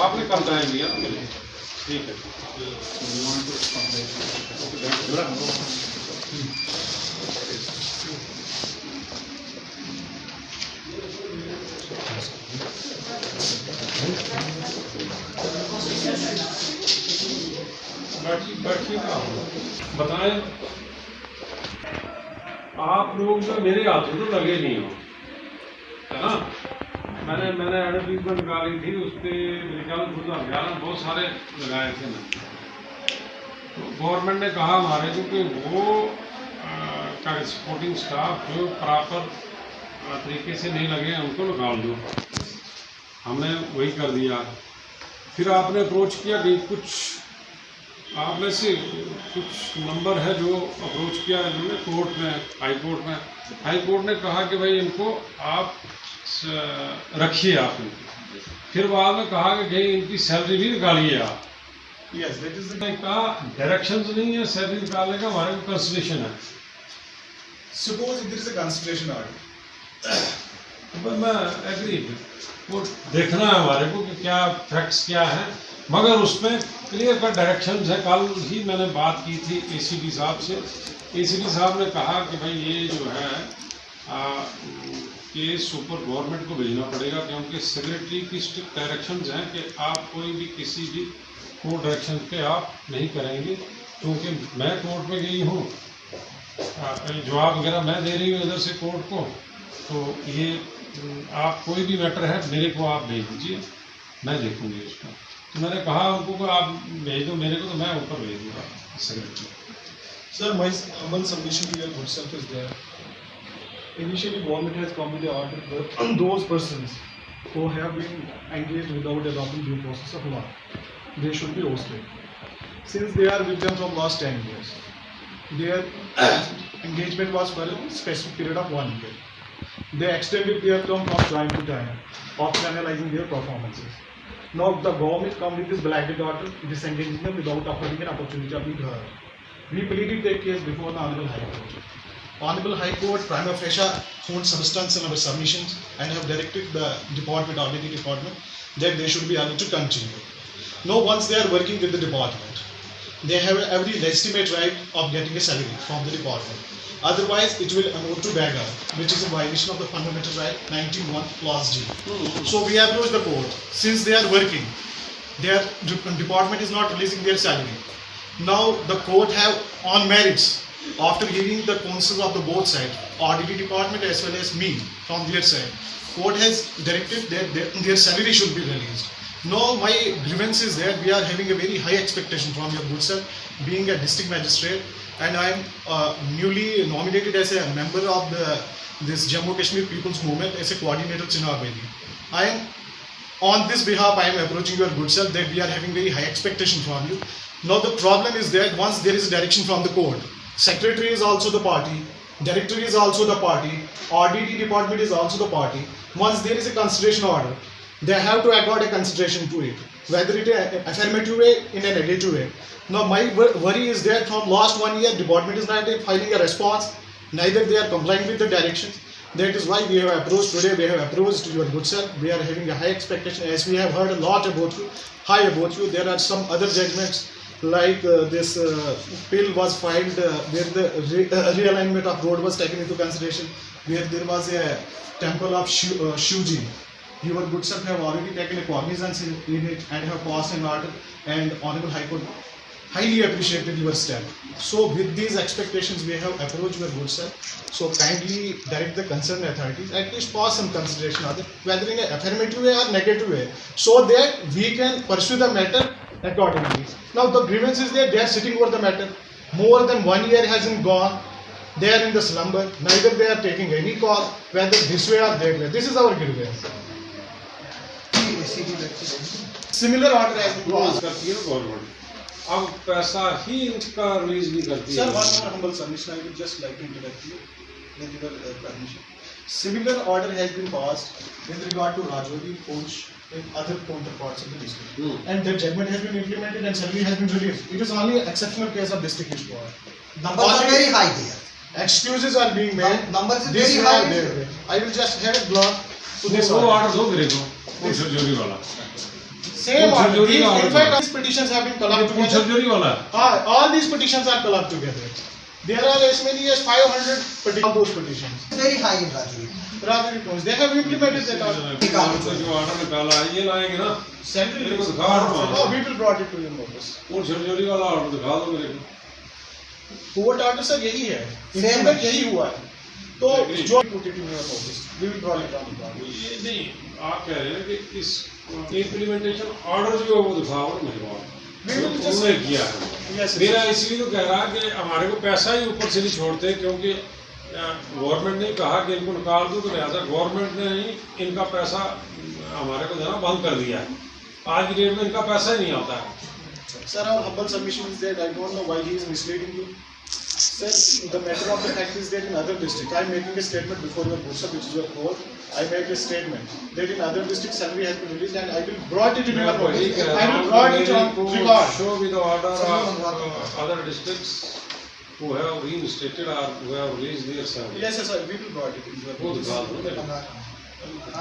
आपने कम टाइम दिया ठीक है। बताएं आप लोग जो मेरे हाथों तो लगे नहीं हो, है ना। मैंने एडवर्टीजमेंट निकाली थी, उस पर मेरे ख्याल में 2011 बहुत सारे लगाए थे मैंने। तो गवर्नमेंट ने कहा हमारे को कि वो का सपोर्टिंग स्टाफ जो प्रॉपर तरीके से नहीं लगे हैं उनको निकाल दो। हमने वही कर दिया। फिर आपने अप्रोच किया कि कुछ आप में से कुछ नंबर है जो अप्रोच किया इन्होंने कोर्ट में, हाई कोर्ट ने कहा कि भाई इनको आप रखिए आप इनको। फिर बाद में कहा कि भाई इनकी सैलरी भी निकालिए आप। Yes, that is the कहा डायरेक्शंस नहीं है सैलरी निकालने का, हमारे को कंसिडरेशन है। suppose if there is a consideration order. तो मैं एग्री, वो देखना है हमारे को कि क्या फैक्ट्स क्या है, मगर उसमें क्लियर कट डायरेक्शंस है। कल ही मैंने बात की थी एसीपी साहब से। एसीपी साहब ने कहा कि भाई ये जो है केस ऊपर गवर्नमेंट को भेजना पड़ेगा, क्योंकि सेक्रेटरी की स्ट्रिक्ट डायरेक्शंस हैं कि आप कोई भी किसी भी कोर्ट डायरेक्शन पे आप नहीं करेंगे। क्योंकि मैं कोर्ट में गई हूँ, जवाब वगैरह मैं दे रही हूँ इधर से कोर्ट को, तो ये आप कोई भी मैटर है मेरे को आप भेज दीजिए, मैं देखूँगी उसका। तो मैंने कहा उनको कि आप भेज दो मेरे को, तो मैं ऊपर भेज दूँगा secretary. Sir, my humble submission to your good self is there. Initially, government has come with the order that those persons who have been engaged without adopting due process of law, they should be ousted. Since they are with them from last 10 years, their engagement was for a specific period of 1 year. They extended their term from time to time, after analyzing their performances. Now the government come with this blanket order, disengaging them without affording an opportunity of being heard. We pleaded their case before the Honorable High Court. Honorable High Court prima facie found substance in our submissions and have directed the department, auditing department, that they should be able to continue. Now once they are working with the department, they have every legitimate right of getting a salary from the department. Otherwise, it will amount to beggar, which is a violation of the fundamental right 19(1) clause G. So we approach the court. Since they are working, their department is not releasing their salary. Now the court have on merits, after hearing the counsels of the both sides, auditing department as well as me from their side, court has directed that their salary should be released. Now my grievance is that we are having a very high expectation from your good self, being a district magistrate, and I am newly nominated as a member of this Jammu Kashmir People's Movement as a coordinator Chinab Bedi. I am on this behalf I am approaching your good self that we are having very high expectation from you. Now the problem is that once there is a direction from the court, secretary is also the party, director is also the party, auditing department is also the party. Once there is a consideration order, they have to accord a consideration to it, whether it is affirmative way in a negative way. Now my worry is that from last 1 year department is not filing a response, neither they are complying with the directions. That is why we have approached today, we have approached your good self. We are having a high expectation, as we have heard a lot about you, high about you. There are some other judgments like this bill was filed where the realignment of road was taken into consideration, where there was a temple of Shivji. Your good self have already taken a cognizance in it and have passed an order, and Honorable High Court highly appreciated your step. So with these expectations we have approached your good self. So kindly direct the concerned authorities, at least pass some consideration on it, whether in an affirmative way or negative way, so that we can pursue the matter accordingly. Now the grievance is that they are sitting over the matter. More than 1 year hasn't gone. They are in the slumber. Neither they are taking any call, whether this way or that way. This is our grievance. Similar order has been passed. करती है ना government, अब पैसा ही इनका release नहीं करती Sir, है। one more humble submission I would just like to interrupt you with your permission. Similar order has been passed with regard to Rajodi, Poonch, in other counterparts of the district. Hmm. And that judgment has been implemented and salary has been released. It is only an exceptional case of district issue. Numbers are Only very high there. excuses are being made. Numbers is This very way high. or that way. I will just have a block to this वो order. Order दो मेरे को पुल surgery वाला Same Full order. surgery These, order. in fact, these petitions have been collabed pull together. Surgery वाला All these petitions are collabed together. There are as many as 500 petitions. Those petitions. Very high in Rajuri. Rather it was. They have implemented that order. जो order निकाला है ये लाएंगे ना Salary. मेरे को दिखा रहा Oh, we will brought it to your notice. पुल सर्जरी वाला ऑर्डर दिखा दो मेरे को कोर्ट ऑर्डर सर यही है इम्प्लीमेंट यही हुआ है तो जो put it in your notice we will draw it down ये नहीं आप कह रहे हैं कि इस इम्प्लीमेंटेशन ऑर्डर जो है वो दिखाओ ना मेरे को उन्होंने किया है yes मेरा इसलिए तो कह रहा कि हमारे को पैसा ही ऊपर से नहीं छोड़ते क्योंकि गवर्नमेंट ने कहा कि इनको निकाल दो तो लिहाजा गवर्नमेंट ने ही इनका पैसा हमारे को देना बंद कर दिया है आज की डेट में इनका पैसा ही नहीं आता है sir our humble submission is that I don't know why he is misleading you sir the matter of the fact is that in other district I am making a statement before your board which is your court I make a statement that in other districts salary has been released and I will brought it in your notice I will brought it on record show me the order of other districts who have reinstated or who have released their salary yes sir we will brought it in your वो notice दिखा दो मेरे को